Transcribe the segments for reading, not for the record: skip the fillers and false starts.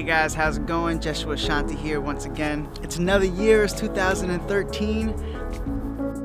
guys, how's it going? Joshua Shanti here once again. It's another year, it's 2013.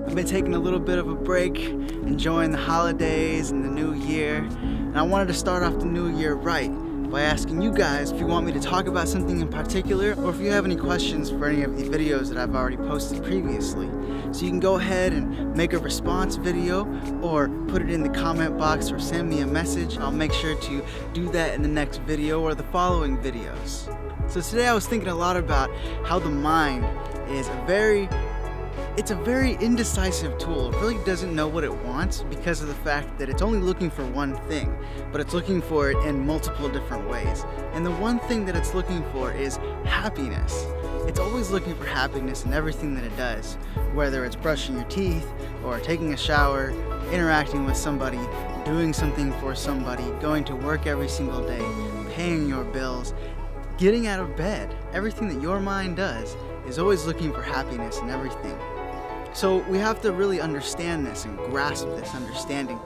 I've been taking a little bit of a break, enjoying the holidays and the new year. And I wanted to start off the new year right by asking you guys if you want me to talk about something in particular, or if you have any questions for any of the videos that I've already posted previously. So you can go ahead and make a response video or put it in the comment box or send me a message. I'll make sure to do that in the next video or the following videos. So today I was thinking a lot about how the mind is a very indecisive tool. It really doesn't know what it wants because of the fact that it's only looking for one thing, but it's looking for it in multiple different ways. And the one thing that it's looking for is happiness. It's always looking for happiness in everything that it does, whether it's brushing your teeth or taking a shower, interacting with somebody, doing something for somebody, going to work every single day, paying your bills, getting out of bed. Everything that your mind does is always looking for happiness in everything. So we have to really understand this and grasp this understanding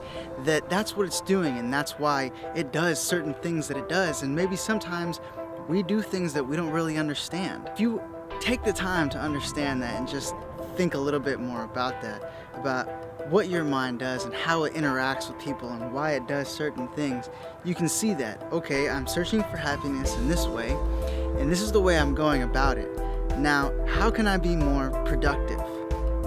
that that's what it's doing, and that's why it does certain things that it does. And maybe sometimes we do things that we don't really understand. If you take the time to understand that and just think a little bit more about that, about what your mind does and how it interacts with people and why it does certain things, you can see that, okay, I'm searching for happiness in this way, and this is the way I'm going about it. Now, how can I be more productive?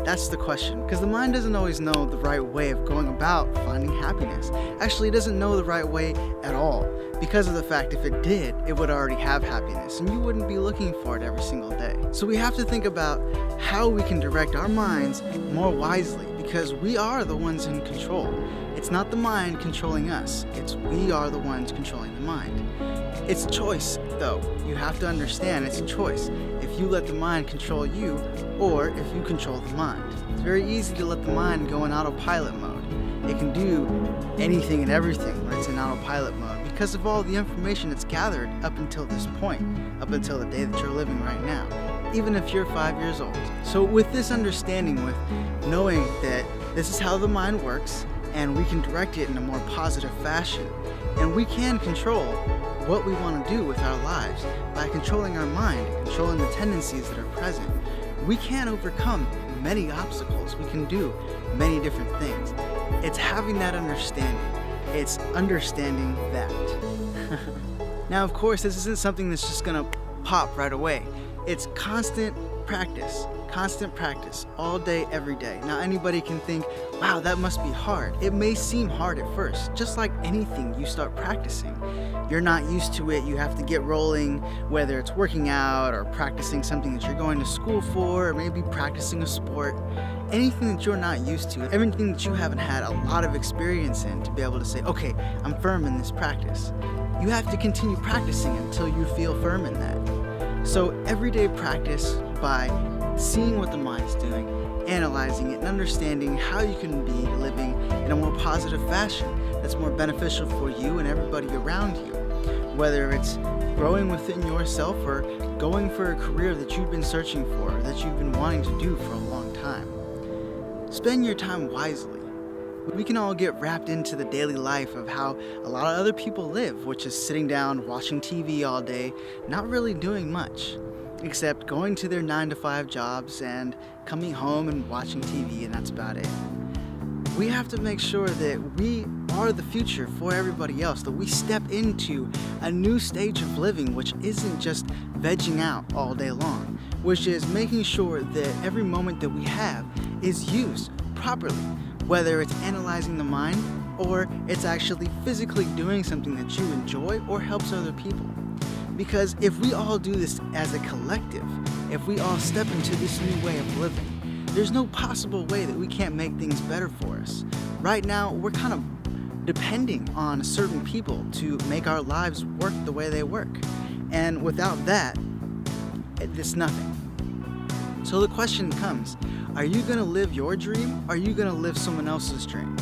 That's the question, because the mind doesn't always know the right way of going about finding happiness. Actually, it doesn't know the right way at all, because of the fact if it did, it would already have happiness, and you wouldn't be looking for it every single day. So we have to think about how we can direct our minds more wisely, because we are the ones in control. It's not the mind controlling us, it's we are the ones controlling the mind. It's choice, though. You have to understand it's a choice. If you let the mind control you, or if you control the mind. It's very easy to let the mind go in autopilot mode. It can do anything and everything when it's in autopilot mode because of all the information it's gathered up until this point, up until the day that you're living right now, even if you're 5 years old. So with this understanding, with knowing that this is how the mind works, and we can direct it in a more positive fashion, and we can control what we want to do with our lives by controlling our mind, controlling the tendencies that are present. We can overcome many obstacles. We can do many different things. It's having that understanding. It's understanding that. Now, of course, this isn't something that's just gonna pop right away. It's constant practice all day, every day. Now, anybody can think, wow, that must be hard. It may seem hard at first, just like anything you start practicing. You're not used to it, you have to get rolling, whether it's working out or practicing something that you're going to school for, or maybe practicing a sport. Anything that you're not used to, everything that you haven't had a lot of experience in to be able to say, okay, I'm firm in this practice. You have to continue practicing until you feel firm in that. So everyday practice by seeing what the mind's doing, analyzing it, and understanding how you can be living in a more positive fashion that's more beneficial for you and everybody around you. Whether it's growing within yourself or going for a career that you've been searching for, that you've been wanting to do for a long time. Spend your time wisely. We can all get wrapped into the daily life of how a lot of other people live, which is sitting down, watching TV all day, not really doing much, except going to their 9-to-5 jobs and coming home and watching TV, and that's about it. We have to make sure that we are the future for everybody else, that we step into a new stage of living, which isn't just vegging out all day long, which is making sure that every moment that we have is used properly, whether it's analyzing the mind or it's actually physically doing something that you enjoy or helps other people. Because if we all do this as a collective, if we all step into this new way of living, there's no possible way that we can't make things better for us. Right now, we're kind of depending on certain people to make our lives work the way they work. And without that, it's nothing. So the question comes, are you gonna live your dream, or are you gonna live someone else's dream?